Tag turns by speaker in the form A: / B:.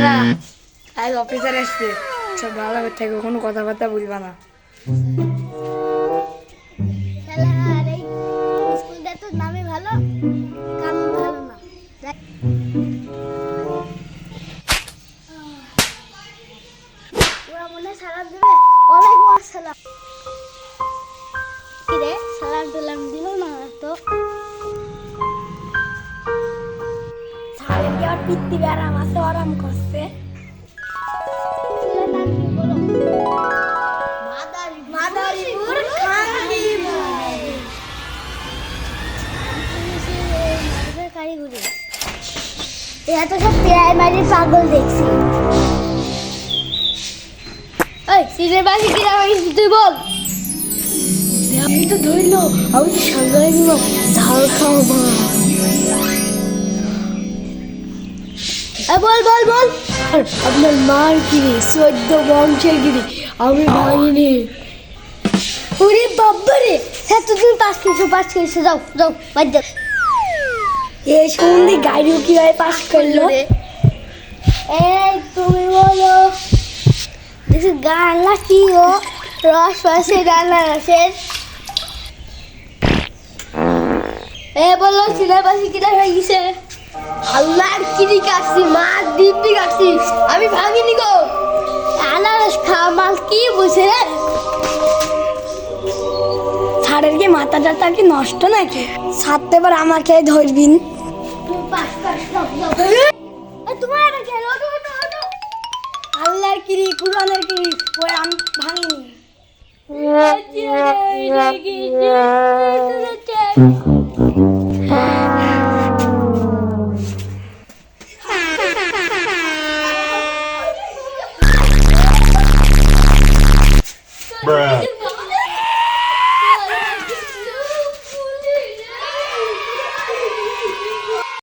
A: দাঁড়া, আজ অফিসার আসছে, সব ভালো করে থেকে কোনো কথাবার্তা বলবা না।
B: আর এই স্কুলটা তো নামে ভালো, কাম ভালো না। ওরা মনে হয় সালাম দেবে। ওয়ালাইকুম আসসালাম। কি রে, সালাম টালাম দিল না তো?
A: সারের কি আর পিত্তি ব্যারাম আছে, আরাম করছে।
B: ছেলের নাম কি বলো?
A: মাদারীপুর খাঙ্গিপুর।
B: কারিগরি এত সব প্রাইমারি পাগল দেখছি। এই সিনের বাসি কি রাখিস তুই বল?
A: আমি তো ধরলো, আমি তো সঙ্গে নিব ঝাল খাও মা।
B: বল বল বল।
A: আর আপনার মার গিরি, 14 বংশের গিরি আমি ভাঙিনি।
B: ওরে বাবারে, হ্যাঁ তো তুমি পাস করেছো, যাও যাও বাদ যাও।
A: এই সন্ধে গাড়িও কিভাবে পাস করলো?
B: এই তুমি বলো, দেখি গান কি ও রস রসে রান্না রসের। বলো সিনের বাসি কিনা হয়ে গেছে?
A: আল্লাহর কিরি কাটছি, মা দিব্যি কাটছি, আমি ভাঙিনি গো।
B: আনারস খাওয়া মাল কি বুঝে রে?
A: ছাড়ের কি মাথা টাথা কি নষ্ট নাকি? ছাড়তে পার আমাকে ধরবিন।
B: তোমার আবার কেন? ওঠো ওঠো ওঠো।
A: আল্লাহর কিরি, কুরআনের কিরি, ওই আমি ভাঙিনি।
C: Bruh.